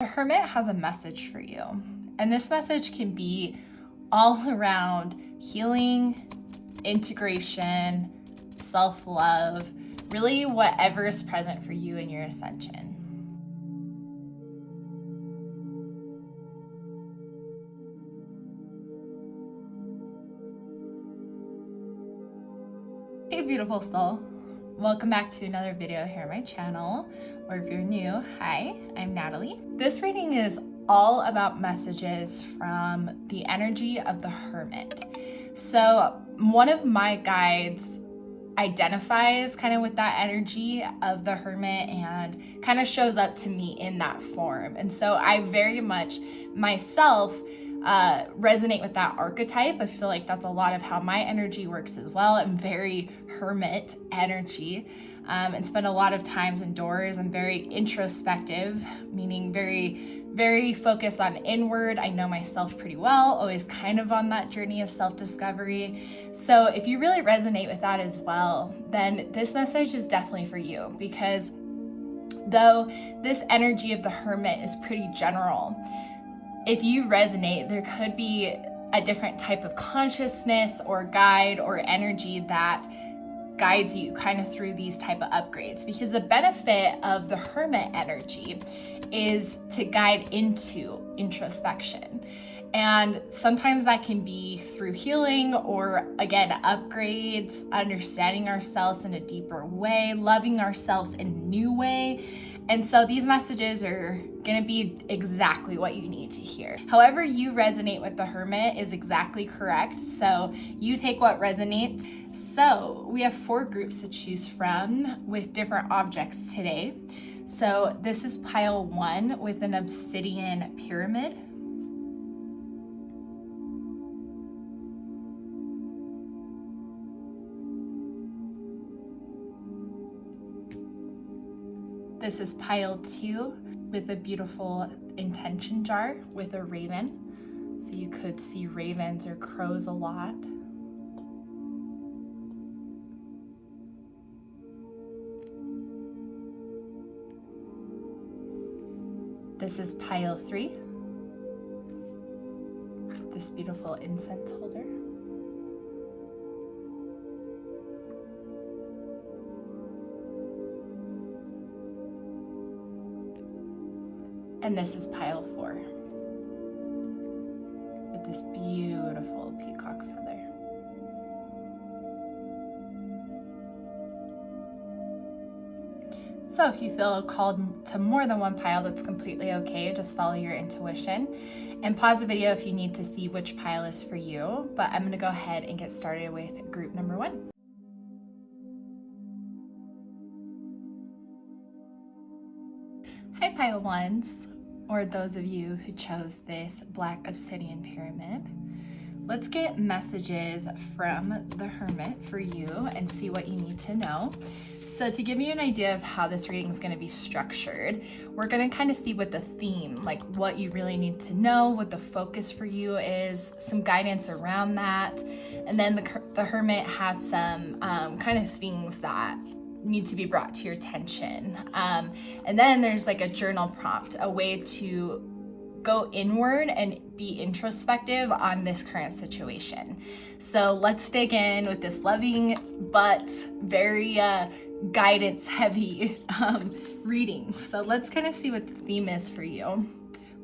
The Hermit has a message for you, and this message can be all around healing, integration, self-love, really whatever is present for you in your ascension. Hey beautiful soul, welcome back to another video here on my channel, or if you're new, hi, I'm Natalie. This reading is all about messages from the energy of the Hermit. So one of my guides identifies kind of with that energy of the Hermit and kind of shows up to me in that form. And so I very much myself resonate with that archetype. I feel like that's a lot of how my energy works as well. I'm very Hermit energy and spend a lot of times indoors. I'm very introspective, meaning very focused on inward. I know myself pretty well, always kind of on that journey of self-discovery. So if you really resonate with that as well, then this message is definitely for you, because though this energy of the Hermit is pretty general, if you resonate, there could be a different type of consciousness or guide or energy that guides you kind of through these type of upgrades, because the benefit of the Hermit energy is to guide into introspection. And sometimes that can be through healing or, again, upgrades, understanding ourselves in a deeper way, loving ourselves in a new way. And so these messages are going to be exactly what you need to hear. However you resonate with the Hermit is exactly correct. So you take what resonates. So we have 4 groups to choose from with different objects today. So this is pile 1 with an obsidian pyramid. This is pile 2 with a beautiful intention jar with a raven. So you could see ravens or crows a lot. This is pile 3. This beautiful incense holder. And this is pile 4 with this beautiful peacock feather. So if you feel called to more than one pile, that's completely okay. Just follow your intuition and pause the video if you need to see which pile is for you. But I'm going to go ahead and get started with group number 1. Hi pile 1s, or those of you who chose this black obsidian pyramid. Let's get messages from the Hermit for you and see what you need to know. So to give you an idea of how this reading is going to be structured, we're going to kind of see what the theme, like what you really need to know, what the focus for you is, some guidance around that. And then the Hermit has some kind of things that need to be brought to your attention. And then there's like a journal prompt, a way to go inward and be introspective on this current situation. So let's dig in with this loving but very guidance heavy reading. So let's kind of see what the theme is for you.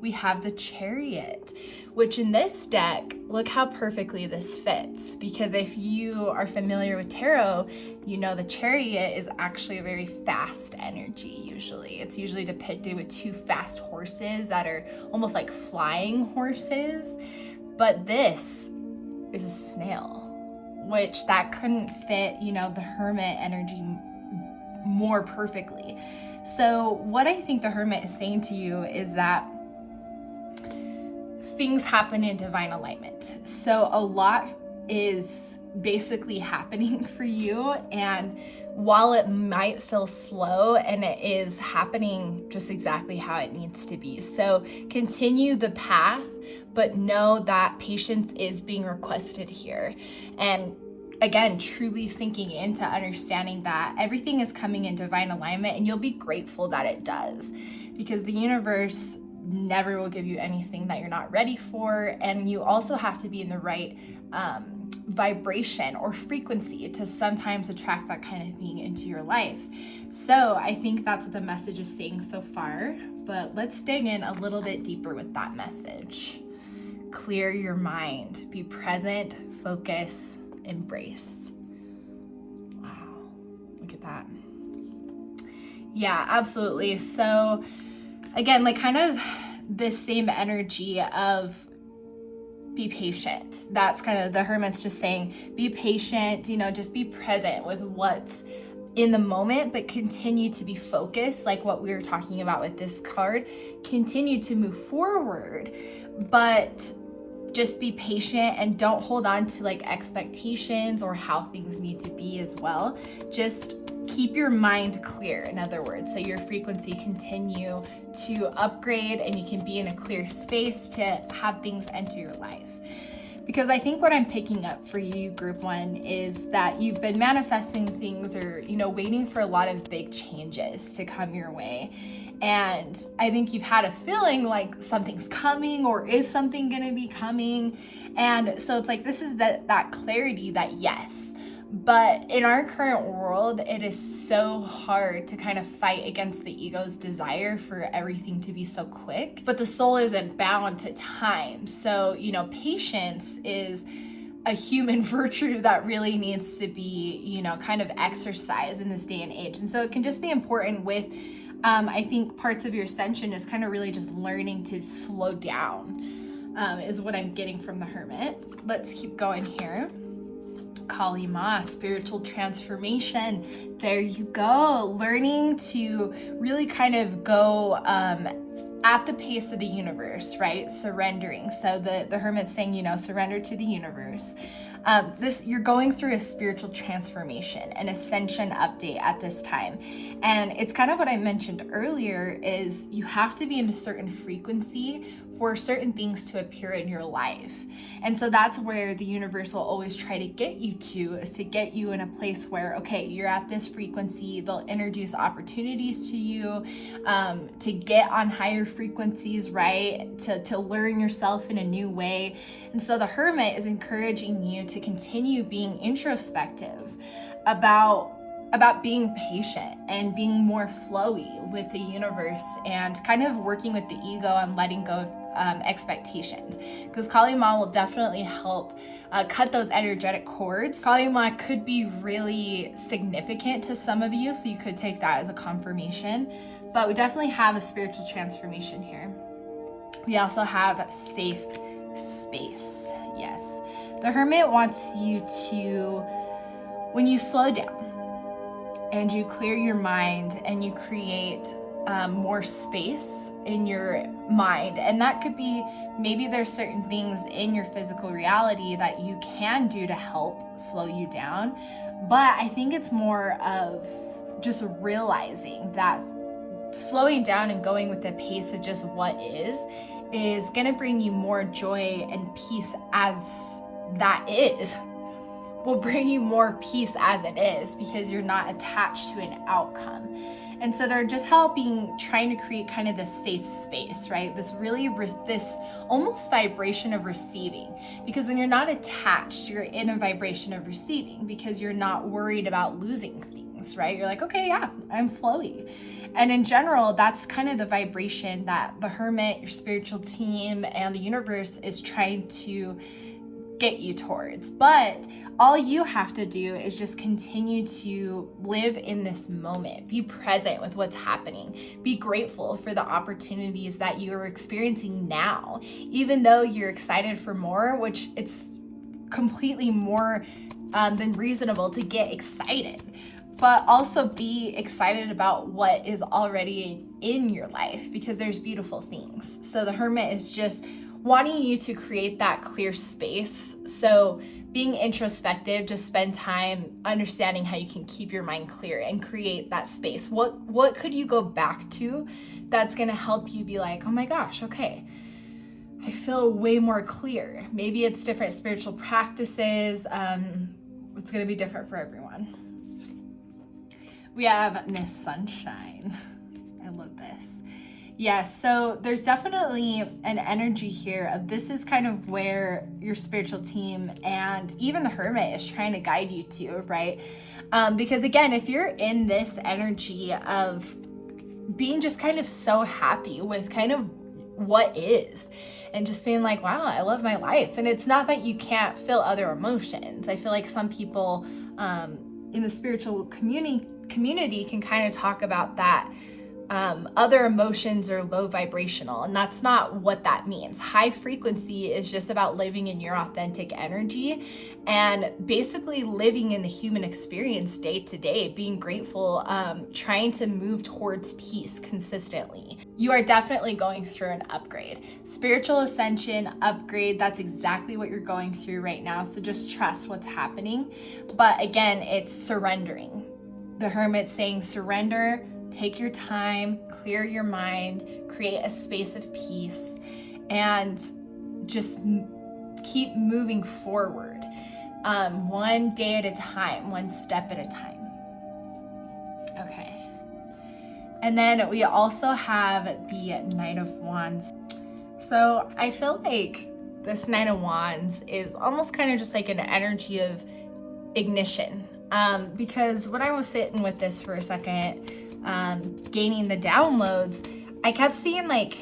We have the Chariot, which in this deck, look how perfectly this fits, because if you are familiar with tarot, you know the Chariot is actually a very fast energy usually. It's usually depicted with 2 fast horses that are almost like flying horses, but this is a snail, which that couldn't fit, you know, the Hermit energy more perfectly. So what I think the Hermit is saying to you is that things happen in divine alignment. So a lot is basically happening for you, and while it might feel slow, and it is happening just exactly how it needs to be. So continue the path, but know that patience is being requested here. And again, truly sinking into understanding that everything is coming in divine alignment, and you'll be grateful that it does, because the universe never will give you anything that you're not ready for. And you also have to be in the right vibration or frequency to sometimes attract that kind of thing into your life. So I think that's what the message is saying so far, but let's dig in a little bit deeper with that message. Clear your mind, be present, focus, embrace. Wow, look at that. Yeah, absolutely. So again, like kind of this same energy of be patient. That's kind of the Hermit's just saying, be patient, just be present with what's in the moment, but continue to be focused, like what we were talking about with this card. Continue to move forward, but just be patient and don't hold on to like expectations or how things need to be as well. Just keep your mind clear, in other words, so your frequency continue to upgrade and you can be in a clear space to have things enter your life. Because I think what I'm picking up for you, group one, is that you've been manifesting things or, waiting for a lot of big changes to come your way. And I think you've had a feeling like something's coming, or is something going to be coming? And so it's like, this is that clarity that yes. But in our current world, it is so hard to kind of fight against the ego's desire for everything to be so quick. But the soul isn't bound to time. So, patience is a human virtue that really needs to be, kind of exercised in this day and age. And so it can just be important with, I think parts of your ascension is kind of really just learning to slow down, is what I'm getting from the Hermit. Let's keep going here. Kali Ma, spiritual transformation. There you go. Learning to really kind of go at the pace of the universe, right? Surrendering. So the Hermit's saying, surrender to the universe. You're going through a spiritual transformation, an ascension update at this time. And it's kind of what I mentioned earlier is you have to be in a certain frequency for certain things to appear in your life. And so that's where the universe will always try to get you to, is to get you in a place where, okay, you're at this frequency. They'll introduce opportunities to you, to get on higher frequencies, right? To learn yourself in a new way. And so the Hermit is encouraging you to continue being introspective about being patient and being more flowy with the universe and kind of working with the ego and letting go of expectations, because Kali Ma will definitely help cut those energetic cords. Kali Ma could be really significant to some of you, so you could take that as a confirmation, but we definitely have a spiritual transformation here. We also have safe space. Yes, the Hermit wants you to, when you slow down and you clear your mind and you create more space in your mind, and that could be, maybe there's certain things in your physical reality that you can do to help slow you down, but I think it's more of just realizing that slowing down and going with the pace of just what is going to bring you more joy and peace as that is. Will bring you more peace as it is, because you're not attached to an outcome. And so they're just trying to create kind of this safe space, right? This really, this almost vibration of receiving, because when you're not attached, you're in a vibration of receiving, because you're not worried about losing things, right? You're like, okay, yeah, I'm flowy. And in general, that's kind of the vibration that the Hermit, your spiritual team, and the universe is trying to get you towards. But all you have to do is just continue to live in this moment. Be present with what's happening. Be grateful for the opportunities that you are experiencing now, even though you're excited for more, which it's completely more than reasonable to get excited. But also be excited about what is already in your life, because there's beautiful things. So the Hermit is just wanting you to create that clear space. So being introspective, just spend time understanding how you can keep your mind clear and create that space. What could you go back to that's gonna help you be like, oh my gosh, okay, I feel way more clear. Maybe it's different spiritual practices. It's gonna be different for everyone. We have Miss Sunshine. I love this. Yes, so there's definitely an energy here of this is kind of where your spiritual team and even the Hermit is trying to guide you to, right? Because again, if you're in this energy of being just kind of so happy with kind of what is and just being like, wow, I love my life. And it's not that you can't feel other emotions. I feel like some people in the spiritual community can kind of talk about that other emotions are low vibrational, and that's not what that means. High frequency is just about living in your authentic energy and basically living in the human experience day to day, being grateful, trying to move towards peace consistently. You are definitely going through an upgrade. Spiritual ascension, upgrade, that's exactly what you're going through right now. So just trust what's happening. But again, it's surrendering. The Hermit's saying surrender. Take your time, clear your mind, create a space of peace, and just keep moving forward. One day at a time, one step at a time. Okay. And then we also have the Knight of Wands. So I feel like this Knight of Wands is almost kind of just like an energy of ignition. Because when I was sitting with this for a second, gaining the downloads, I kept seeing, like,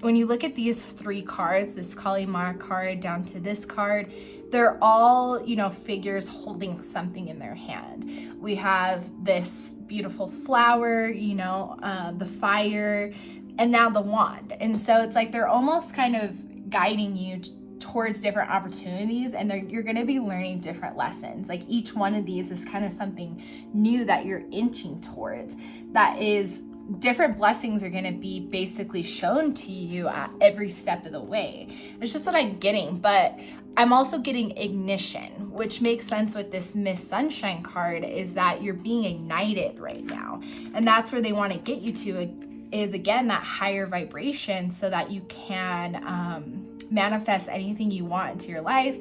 when you look at these three cards, this Kali Ma card down to this card, they're all, figures holding something in their hand. We have this beautiful flower, the fire, and now the wand. And so it's like they're almost kind of guiding you towards different opportunities, and you're going to be learning different lessons. Like each one of these is kind of something new that you're inching towards. That is, different blessings are going to be basically shown to you at every step of the way. It's just what I'm getting, but I'm also getting ignition, which makes sense with this Miss Sunshine card, is that you're being ignited right now. And that's where they want to get you to, is again, that higher vibration, so that you can, manifest anything you want into your life,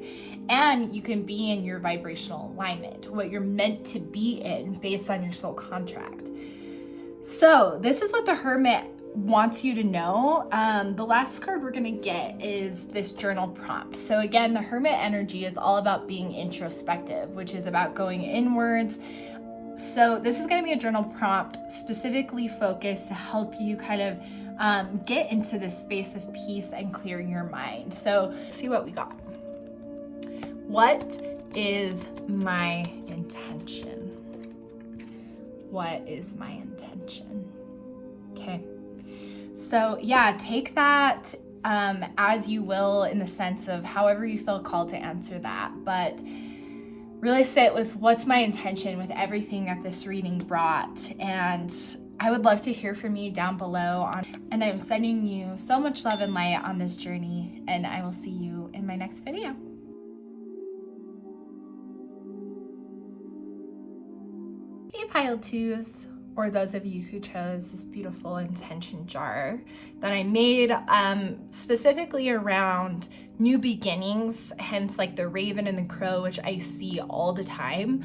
and you can be in your vibrational alignment, what you're meant to be in based on your soul contract. So this is what the Hermit wants you to know. The last card we're going to get is this journal prompt. So again, the Hermit energy is all about being introspective, which is about going inwards. So this is going to be a journal prompt specifically focused to help you kind of get into this space of peace and clear your mind. So let's see what we got. What is my intention? What is my intention? Okay. So yeah, take that as you will, in the sense of however you feel called to answer that. But really sit with what's my intention with everything that this reading brought. And I would love to hear from you down below. And I'm sending you so much love and light on this journey. And I will see you in my next video. Hey, pile twos, or those of you who chose this beautiful intention jar that I made specifically around new beginnings, hence like the raven and the crow, which I see all the time.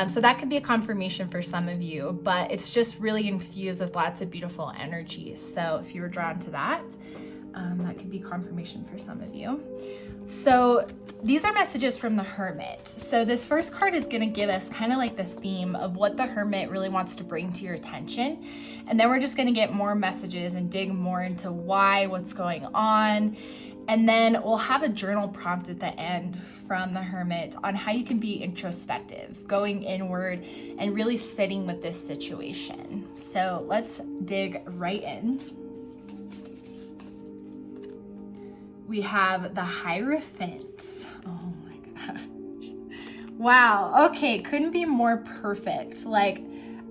So that could be a confirmation for some of you, but it's just really infused with lots of beautiful energy. So if you were drawn to that, that could be confirmation for some of you. So these are messages from the Hermit. So this first card is going to give us kind of like the theme of what the Hermit really wants to bring to your attention. And then we're just going to get more messages and dig more into why, what's going on. And then we'll have a journal prompt at the end from the Hermit on how you can be introspective, going inward, and really sitting with this situation. So let's dig right in. We have the Hierophant. Oh my gosh. Wow. Okay, couldn't be more perfect. Like,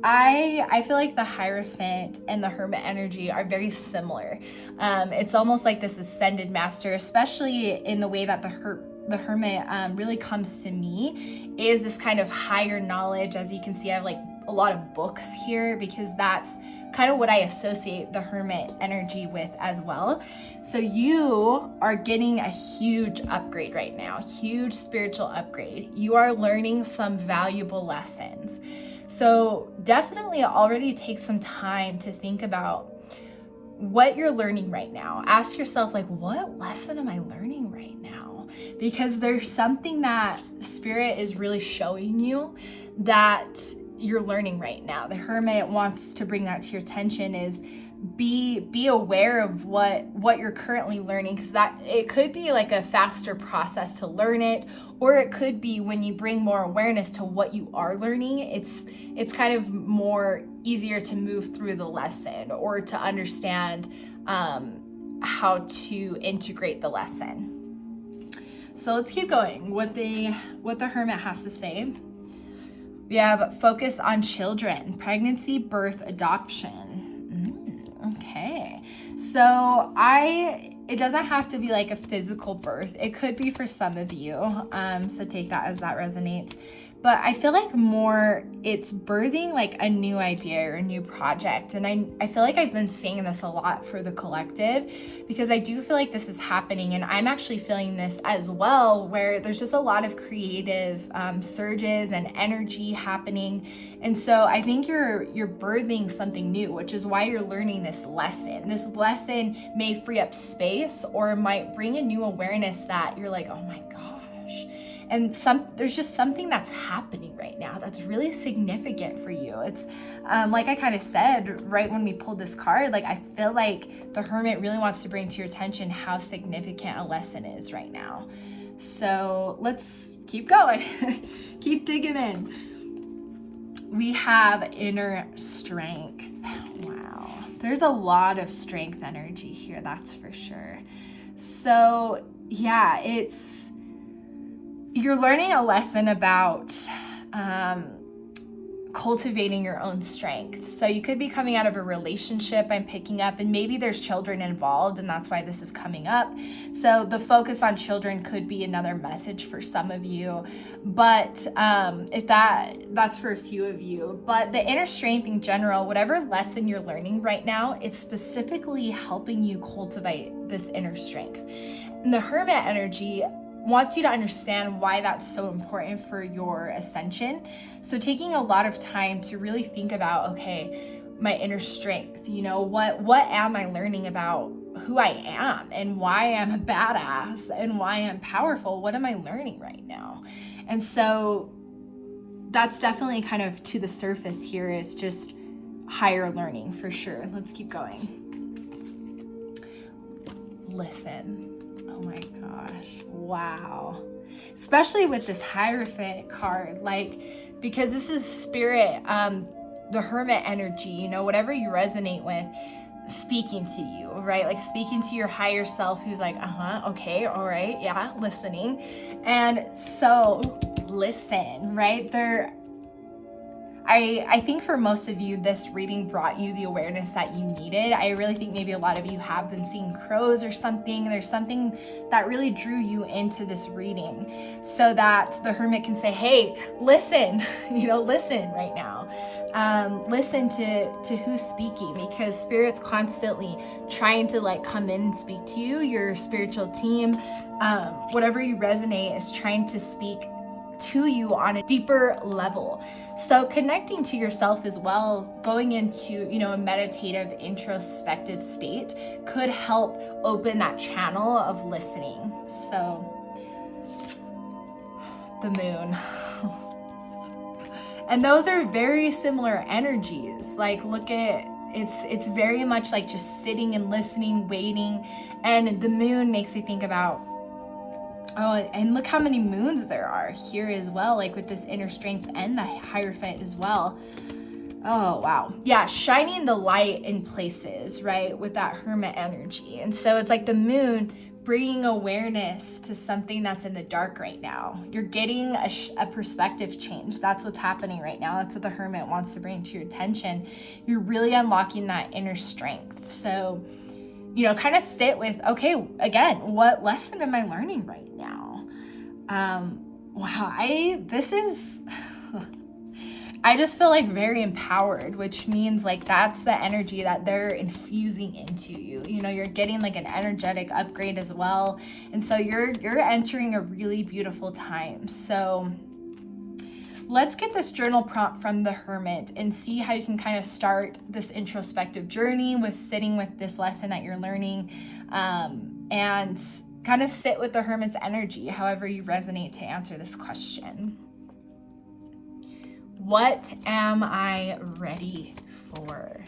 I feel like the Hierophant and the Hermit energy are very similar. It's almost like this ascended master, especially in the way that the Hermit really comes to me, is this kind of higher knowledge. As you can see, I have like a lot of books here because that's kind of what I associate the Hermit energy with as well. So you are getting a huge upgrade right now, huge spiritual upgrade. You are learning some valuable lessons. So definitely already take some time to think about what you're learning right now. Ask yourself, like, what lesson am I learning right now? Because there's something that Spirit is really showing you that you're learning right now. The Hermit wants to bring that to your attention, is be aware of what you're currently learning, because that it could be like a faster process to learn it, or it could be when you bring more awareness to what you are learning, it's kind of more easier to move through the lesson or to understand how to integrate the lesson. So let's keep going. What the Hermit has to say. We have focus on children, pregnancy, birth, adoption. Okay, so it doesn't have to be like a physical birth. It could be for some of you, so take that as that resonates. But I feel like more it's birthing like a new idea or a new project. And I feel like I've been seeing this a lot for the collective, because I do feel like this is happening. And I'm actually feeling this as well, where there's just a lot of creative surges and energy happening. And so I think you're birthing something new, which is why you're learning this lesson. This lesson may free up space, or might bring a new awareness that you're like, oh my gosh. And there's just something that's happening right now that's really significant for you. It's like I kind of said right when we pulled this card, like I feel like the Hermit really wants to bring to your attention how significant a lesson is right now. So let's keep going. Keep digging in. We have inner strength. Wow. There's a lot of strength energy here, that's for sure. So yeah, you're learning a lesson about cultivating your own strength. So you could be coming out of a relationship I'm picking up, and maybe there's children involved, and that's why this is coming up. So the focus on children could be another message for some of you, but if that's for a few of you. But the inner strength in general, whatever lesson you're learning right now, it's specifically helping you cultivate this inner strength. And the Hermit energy wants you to understand why that's so important for your ascension. So taking a lot of time to really think about, okay, my inner strength, what am I learning about who I am and why I'm a badass and why I'm powerful? What am I learning right now? And so that's definitely kind of to the surface here, is just higher learning for sure. Let's keep going. Listen. Oh my gosh. Wow. Especially with this Hierophant card, because this is Spirit, the Hermit energy, whatever you resonate with, speaking to you, right? Like speaking to your higher self, who's like, okay, all right, yeah, listening. And so listen, right? I think for most of you, this reading brought you the awareness that you needed. I really think maybe a lot of you have been seeing crows or something. There's something that really drew you into this reading, so that the Hermit can say, hey, listen, listen right now. Listen to who's speaking, because Spirit's constantly trying to come in and speak to you. Your spiritual team, whatever you resonate, is trying to speak to you on a deeper level. So connecting to yourself as well, going into, a meditative, introspective state could help open that channel of listening. So the moon. And those are very similar energies. Look at it's very much like just sitting and listening, waiting. And the moon makes you think about, oh, and look how many moons there are here as well, with this inner strength and the Hierophant as well. Oh, wow. Yeah, shining the light in places, right, with that Hermit energy. And so it's like the moon bringing awareness to something that's in the dark right now. You're getting a perspective change. That's what's happening right now. That's what the Hermit wants to bring to your attention. You're really unlocking that inner strength. So kind of sit with, okay, again, what lesson am I learning right now? Wow, I just feel very empowered, which means that's the energy that they're infusing into you. You're getting an energetic upgrade as well. And so you're entering a really beautiful time. So let's get this journal prompt from the Hermit and see how you can kind of start this introspective journey with sitting with this lesson that you're learning, and kind of sit with the Hermit's energy, however you resonate to answer this question. What am I ready for?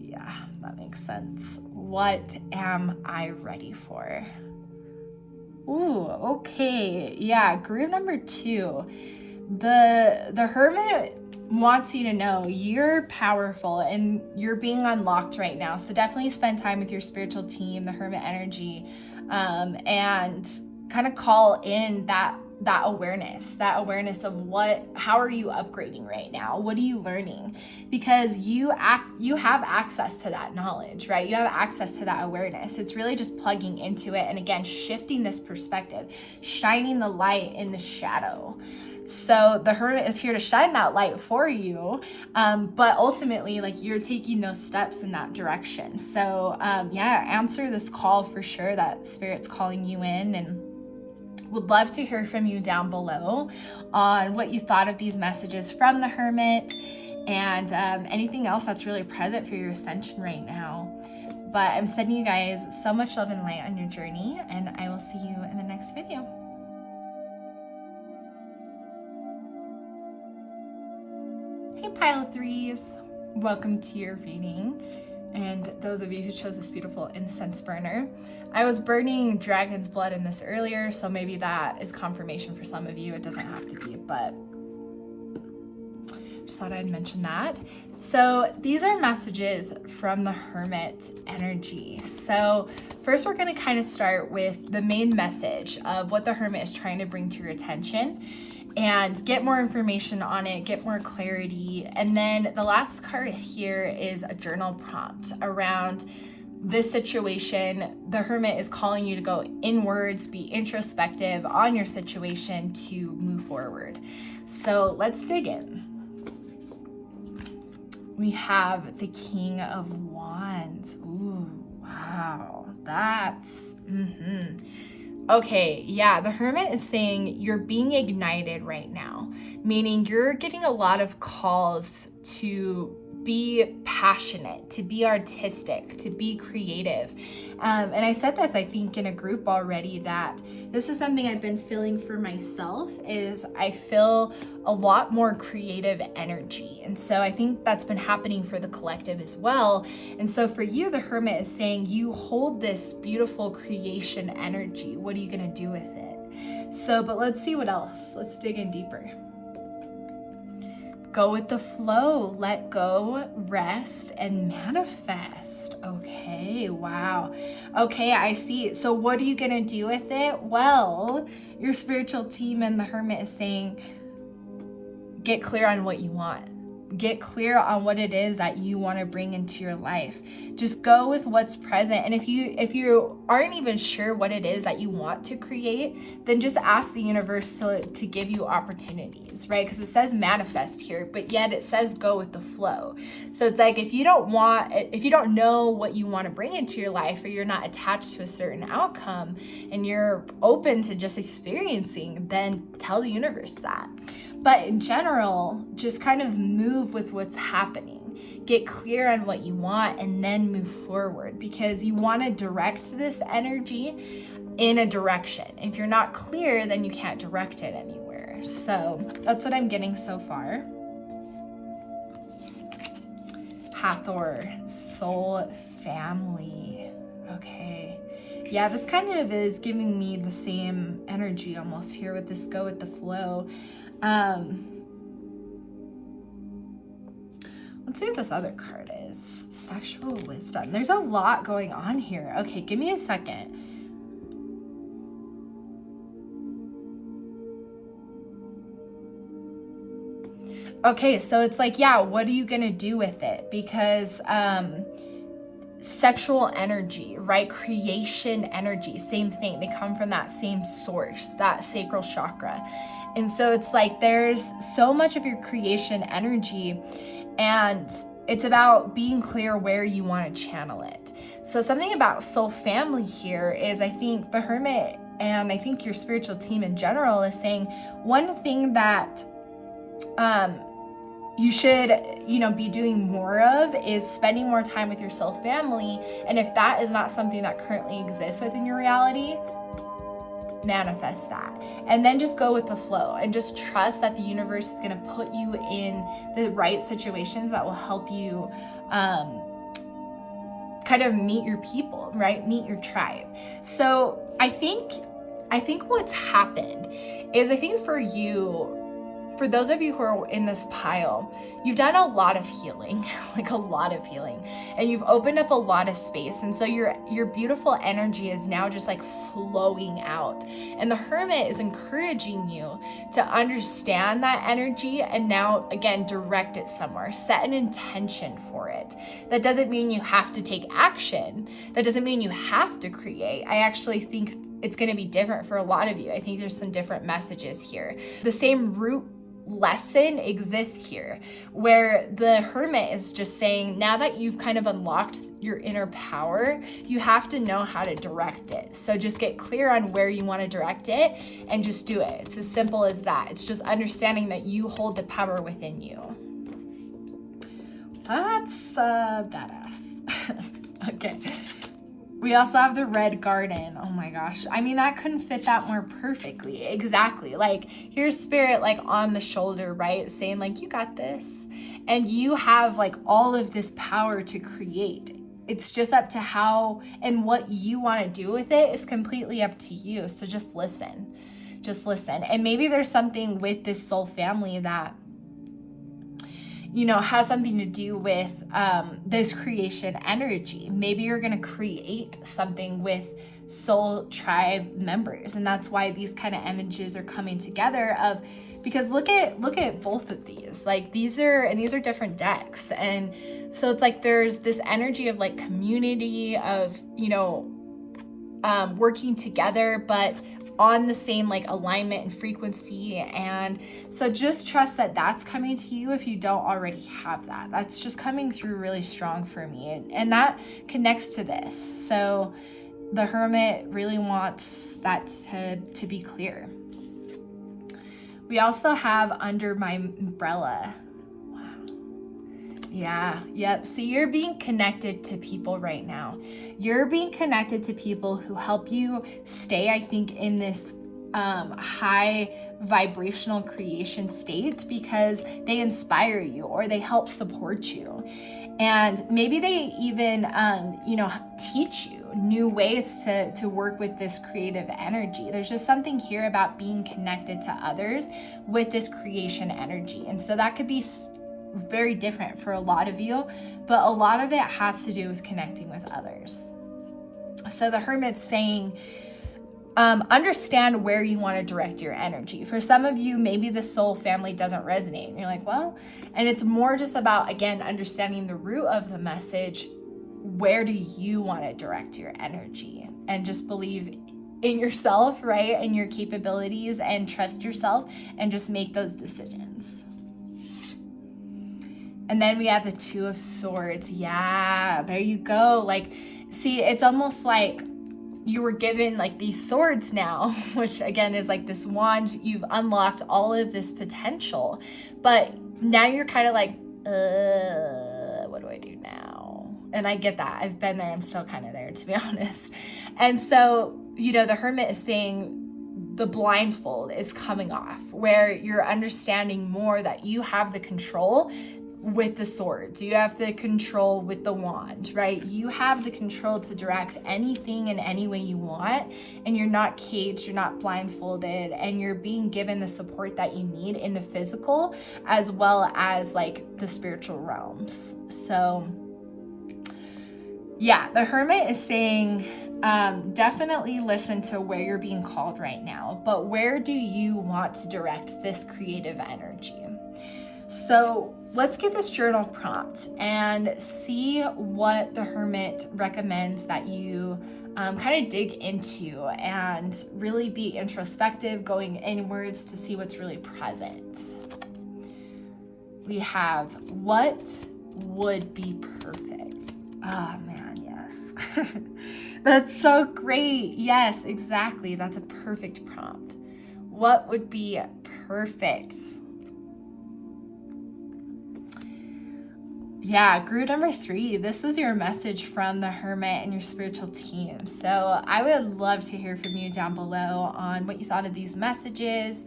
Yeah, that makes sense. What am I ready for? Ooh, okay. Yeah, group number 2. The Hermit wants you to know you're powerful and you're being unlocked right now. So definitely spend time with your spiritual team, the Hermit energy, and kind of call in that awareness of how are you upgrading right now? What are you learning? Because you have access to that knowledge, right? You have access to that awareness. It's really just plugging into it. And again, shifting this perspective, shining the light in the shadow. So the Hermit is here to shine that light for you. But ultimately, like, you're taking those steps in that direction. So answer this call for sure that Spirit's calling you in, and would love to hear from you down below on what you thought of these messages from the Hermit, and anything else that's really present for your ascension right now. But I'm sending you guys so much love and light on your journey, and I will see you in the next video. Hey pile of threes, welcome to your reading. And those of you who chose this beautiful incense burner, I was burning dragon's blood in this earlier, so maybe that is confirmation for some of you. It doesn't have to be, but just thought I'd mention that. So these are messages from the Hermit energy. So first we're going to kind of start with the main message of what the Hermit is trying to bring to your attention, and get more information on it, get more clarity. And then the last card here is a journal prompt around this situation. The Hermit is calling you to go inwards, be introspective on your situation to move forward. So let's dig in. We have the King of Wands. Ooh, wow, that's, Okay, yeah, the Hermit is saying you're being ignited right now, meaning you're getting a lot of calls to be passionate, to be artistic, to be creative. And I said this, I think, in a group already, that this is something I've been feeling for myself, is I feel a lot more creative energy. And so I think that's been happening for the collective as well. And so for you, the Hermit is saying you hold this beautiful creation energy. What are you going to do with it? So, but let's see what else. Let's dig in deeper. Go with the flow, let go, rest, and manifest. Okay, wow. Okay, I see. So what are you gonna do with it? Well, your spiritual team and the Hermit is saying, get clear on what you want. Get clear on what it is that you want to bring into your life. Just go with what's present. And if you aren't even sure what it is that you want to create, then just ask the universe to give you opportunities, right? Because it says manifest here, but yet it says go with the flow. So it's like, if you don't know what you want to bring into your life, or you're not attached to a certain outcome and you're open to just experiencing, then tell the universe that. But in general, just kind of move with what's happening. Get clear on what you want and then move forward, because you want to direct this energy in a direction. If you're not clear, then you can't direct it anywhere. So that's what I'm getting so far. Hathor, soul family. Okay. Yeah, this kind of is giving me the same energy almost here with this go with the flow. Let's see what this other card is. Sexual wisdom. There's a lot going on here. Okay, give me a second. Okay, so it's like, yeah, what are you gonna do with it? Because sexual energy, right? Creation energy, same thing. They come from that same source, that sacral chakra. And so it's like there's so much of your creation energy, and it's about being clear where you want to channel it. So something about soul family here is, I think the Hermit and I think your spiritual team in general is saying one thing that you should, be doing more of is spending more time with your soul family. And if that is not something that currently exists within your reality, manifest that. And then just go with the flow and just trust that the universe is going to put you in the right situations that will help you kind of meet your people, right? Meet your tribe. So I think what's happened is, I think for you, for those of you who are in this pile, you've done a lot of healing, like a lot of healing, and you've opened up a lot of space. And so your beautiful energy is now just like flowing out. And the Hermit is encouraging you to understand that energy and now, again, direct it somewhere. Set an intention for it. That doesn't mean you have to take action. That doesn't mean you have to create. I actually think it's going to be different for a lot of you. I think there's some different messages here. The same root lesson exists here, where the Hermit is just saying, now that you've kind of unlocked your inner power, you have to know how to direct it. So just get clear on where you want to direct it and just do it. It's as simple as that. It's just understanding that you hold the power within you. That's badass. Okay. We also have the red garden. Oh my gosh. I mean, that couldn't fit that more perfectly. Exactly. Like, here's spirit like on the shoulder, right? Saying like, you got this. And you have like all of this power to create. It's just up to how and what you want to do with it is completely up to you. So just listen. Just listen. And maybe there's something with this soul family that has something to do with this creation energy. Maybe you're going to create something with soul tribe members. And that's why these kind of images are coming together because look at both of these. Like these are different decks. And so it's like there's this energy of like community of, working together, but on the same like alignment and frequency. And so just trust that that's coming to you if you don't already have that. That's just coming through really strong for me. And that connects to this. So the Hermit really wants that to be clear. We also have under my umbrella. Yeah, yep. So you're being connected to people right now. You're being connected to people who help you stay, I think, in this high vibrational creation state because they inspire you or they help support you. And maybe they even, teach you new ways to work with this creative energy. There's just something here about being connected to others with this creation energy. And so that could be very different for a lot of you, but a lot of it has to do with connecting with others. So the Hermit's saying, understand where you want to direct your energy. For some of you, maybe the soul family doesn't resonate. And you're like, well, and it's more just about, again, understanding the root of the message. Where do you want to direct your energy? And just believe in yourself, right? And your capabilities, and trust yourself and just make those decisions. And then we have the Two of Swords. Yeah, there you go. Like, see, it's almost like you were given like these swords now, which again is like this wand. You've unlocked all of this potential, but now you're kind of like, what do I do now? And I get that. I've been there. I'm still kind of there, to be honest. And so, the Hermit is saying, the blindfold is coming off, where you're understanding more that you have the control with the swords. You have the control with the wand, right? You have the control to direct anything in any way you want, and you're not caged, you're not blindfolded, and you're being given the support that you need in the physical as well as like the spiritual realms. So yeah, the Hermit is saying, definitely listen to where you're being called right now, but where do you want to direct this creative energy? So let's get this journal prompt and see what the Hermit recommends that you kind of dig into and really be introspective, going inwards to see what's really present. We have, what would be perfect? Oh man, yes. That's so great. Yes, exactly. That's a perfect prompt. What would be perfect? Yeah, group number 3. This is your message from the Hermit and your spiritual team. So I would love to hear from you down below on what you thought of these messages.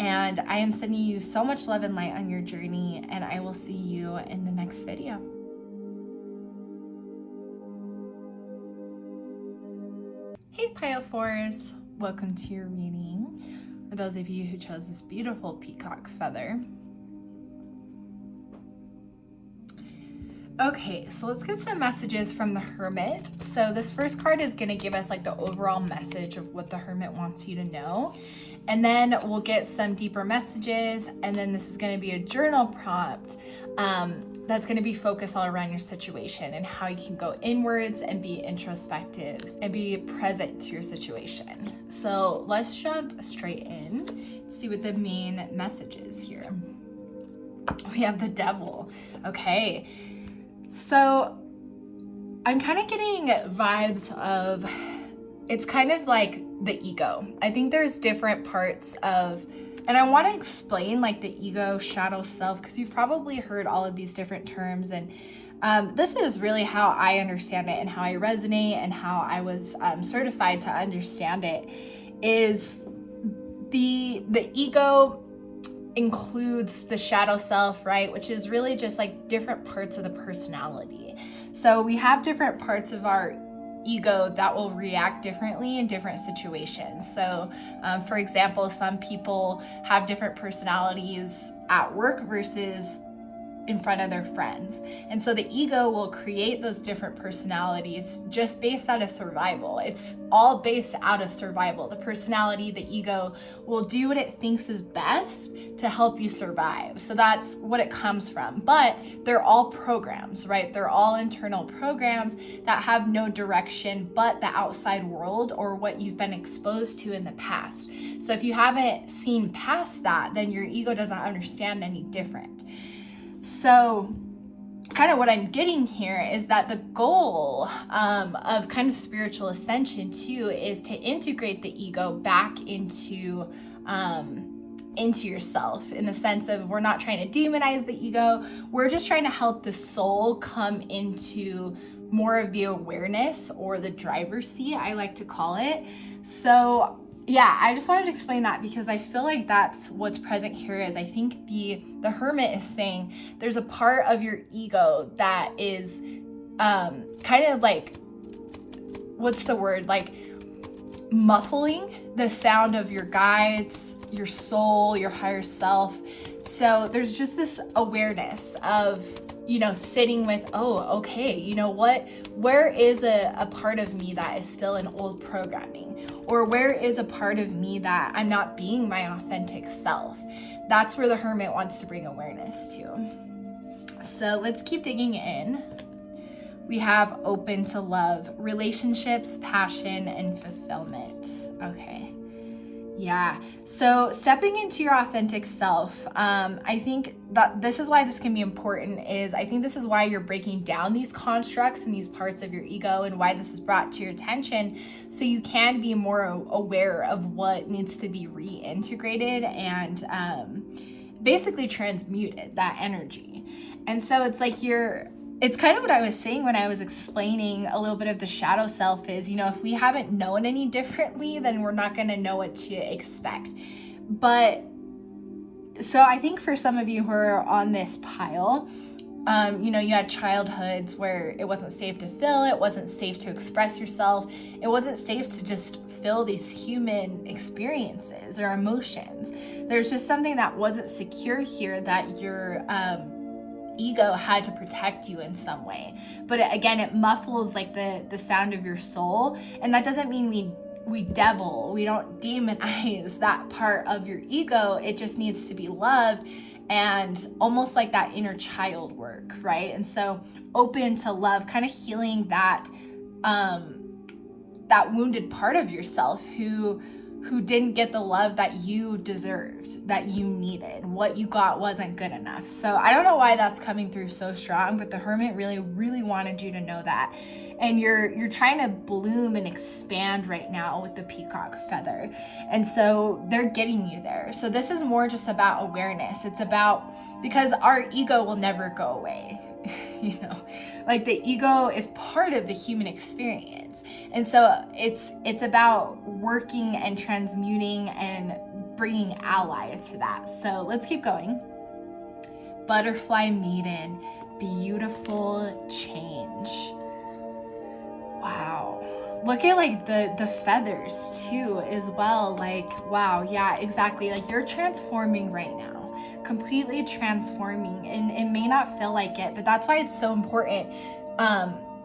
And I am sending you so much love and light on your journey, and I will see you in the next video. Hey Pile 4s, welcome to your reading. For those of you who chose this beautiful peacock feather. Okay, so let's get some messages from the Hermit. So this first card is going to give us like the overall message of what the Hermit wants you to know. And then we'll get some deeper messages. And then this is going to be a journal prompt that's going to be focused all around your situation and how you can go inwards and be introspective and be present to your situation. So let's jump straight in, see what the main message is here. We have the Devil. Okay. So I'm kind of getting vibes of, it's kind of like the ego. I think there's different parts of, and I want to explain like the ego, shadow self, because you've probably heard all of these different terms. And this is really how I understand it and how I resonate and how I was certified to understand it, is the ego includes the shadow self, right? Which is really just like different parts of the personality. So we have different parts of our ego that will react differently in different situations. So for example, some people have different personalities at work versus in front of their friends. And so the ego will create those different personalities just based out of survival. It's all based out of survival. The personality, the ego will do what it thinks is best to help you survive. So that's what it comes from. But they're all programs, right? They're all internal programs that have no direction but the outside world or what you've been exposed to in the past. So if you haven't seen past that, then your ego doesn't understand any different. So kind of what I'm getting here is that the goal of kind of spiritual ascension too is to integrate the ego back into yourself, in the sense of, we're not trying to demonize the ego. We're just trying to help the soul come into more of the awareness, or the driver's seat, I like to call it. So yeah, I just wanted to explain that because I feel like that's what's present here. Is I think the Hermit is saying there's a part of your ego that is kind of like, what's the word? Like muffling the sound of your guides, your soul, your higher self. So there's just this awareness of, you know, sitting with, oh, okay, you know what? Where is a part of me that is still in old programming? Or where is a part of me that I'm not being my authentic self? That's where the Hermit wants to bring awareness to. So let's keep digging in. We have open to love, relationships, passion, and fulfillment. Okay. Yeah. So stepping into your authentic self, I think that this is why this can be important, is I think this is why you're breaking down these constructs and these parts of your ego, and why this is brought to your attention, so you can be more aware of what needs to be reintegrated and basically transmuted, that energy. And so it's like it's kind of what I was saying when I was explaining a little bit of the shadow self is, you know, if we haven't known any differently, then we're not going to know what to expect. But so I think for some of you who are on this pile, you know, you had childhoods where it wasn't safe to feel, it wasn't safe to express yourself, it wasn't safe to just feel these human experiences or emotions. There's just something that wasn't secure here, that your ego had to protect you in some way. But again, it muffles like the sound of your soul, and that doesn't mean we don't demonize that part of your ego. It just needs to be loved, and almost like that inner child work, right? And so open to love, kind of healing that that wounded part of yourself who who didn't get the love that you deserved, that you needed. What you got wasn't good enough. So I don't know why that's coming through so strong, but the Hermit really, really wanted you to know that. And you're trying to bloom and expand right now with the peacock feather. And so they're getting you there. So this is more just about awareness. It's about, because our ego will never go away. You know, like the ego is part of the human experience. And so it's about working and transmuting and bringing allies to that. So let's keep going. Butterfly maiden, beautiful change. Wow. Look at like the feathers too as well. Like, wow. Yeah, exactly. Like you're transforming right now. Completely transforming, and it may not feel like it, but that's why it's so important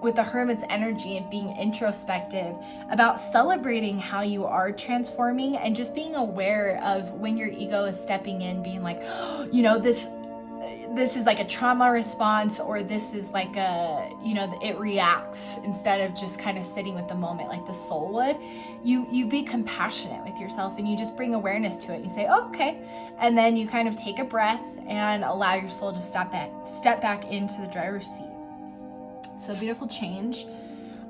with the Hermit's energy and being introspective about celebrating how you are transforming and just being aware of when your ego is stepping in, being like, oh, you know, this is like a trauma response, or this is like a, you know, it reacts instead of just kind of sitting with the moment like the soul would. You be compassionate with yourself and you just bring awareness to it. You say, oh, okay. And then you kind of take a breath and allow your soul to step back into the driver's seat. So beautiful change.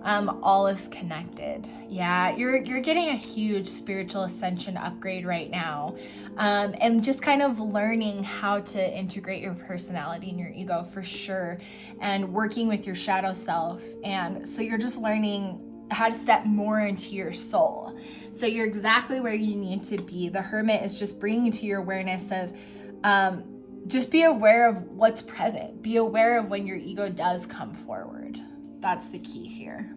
All is connected. Yeah, you're getting a huge spiritual ascension upgrade right now. And just kind of learning how to integrate your personality and your ego for sure, and working with your shadow self. And so you're just learning how to step more into your soul. So you're exactly where you need to be. The Hermit is just bringing to your awareness of, just be aware of what's present. Be aware of when your ego does come forward. That's the key here.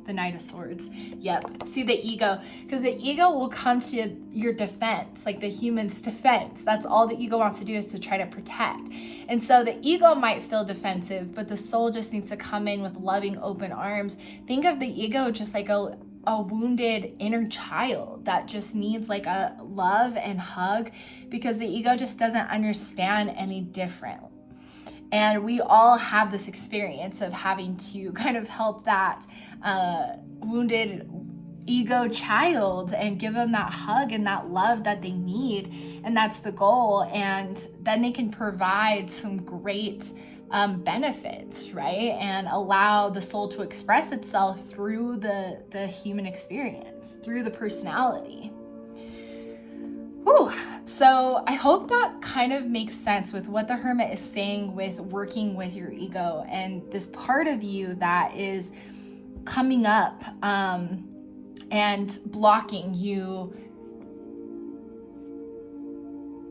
The Knight of Swords. Yep. See the ego, because the ego will come to your defense, like the human's defense. That's all the ego wants to do, is to try to protect. And so the ego might feel defensive, but the soul just needs to come in with loving, open arms. Think of the ego just like a wounded inner child that just needs like a love and hug, because the ego just doesn't understand any different. And we all have this experience of having to kind of help that wounded ego child and give them that hug and that love that they need. And that's the goal. And then they can provide some great benefits, right? And allow the soul to express itself through the human experience, through the personality. Whew. So I hope that kind of makes sense with what the Hermit is saying with working with your ego and this part of you that is coming up and blocking you,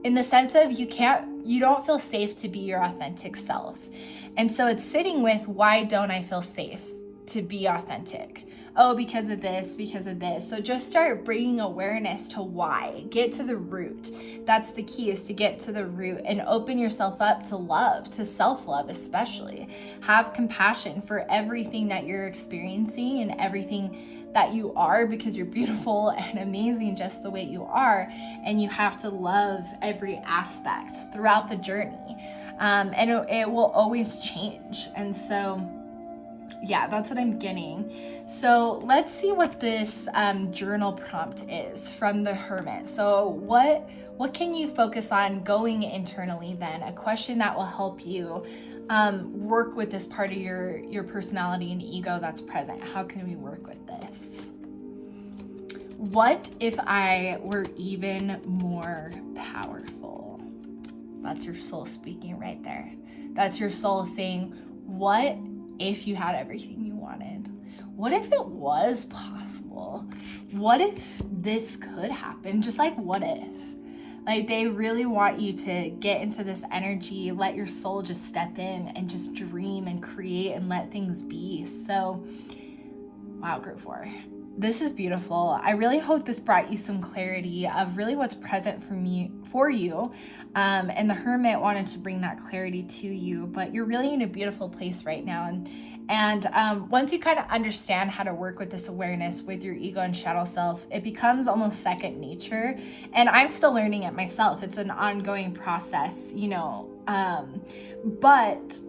in the sense of you don't feel safe to be your authentic self. And so it's sitting with, why don't I feel safe to be authentic? Oh, because of this, because of this. So just start bringing awareness to why. Get to the root. That's the key, is to get to the root and open yourself up to love, to self-love especially. Have compassion for everything that you're experiencing and everything that you are, because you're beautiful and amazing just the way you are. And you have to love every aspect throughout the journey. And it will always change. And so yeah, that's what I'm getting. So let's see what this journal prompt is from the Hermit. So what can you focus on going internally then? A question that will help you work with this part of your personality and ego that's present. How can we work with this? What if I were even more powerful? That's your soul speaking right there. That's your soul saying, what if you had everything you wanted? What if it was possible? What if this could happen? Just like, what if? Like, they really want you to get into this energy, let your soul just step in and just dream and create and let things be. So, wow, group 4. This is beautiful. I really hope this brought you some clarity of really what's present for you. And the Hermit wanted to bring that clarity to you, but you're really in a beautiful place right now. And once you kind of understand how to work with this awareness with your ego and shadow self, it becomes almost second nature. And I'm still learning it myself. It's an ongoing process, you know, but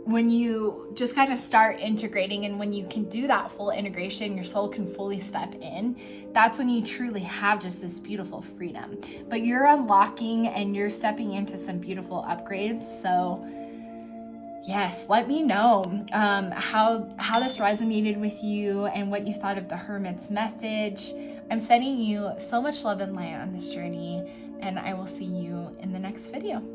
when you just kind of start integrating, and when you can do that full integration, your soul can fully step in. That's when you truly have just this beautiful freedom. But you're unlocking and you're stepping into some beautiful upgrades. So yes, let me know how this resonated with you and what you thought of the Hermit's message. I'm sending you so much love and light on this journey, and I will see you in the next video.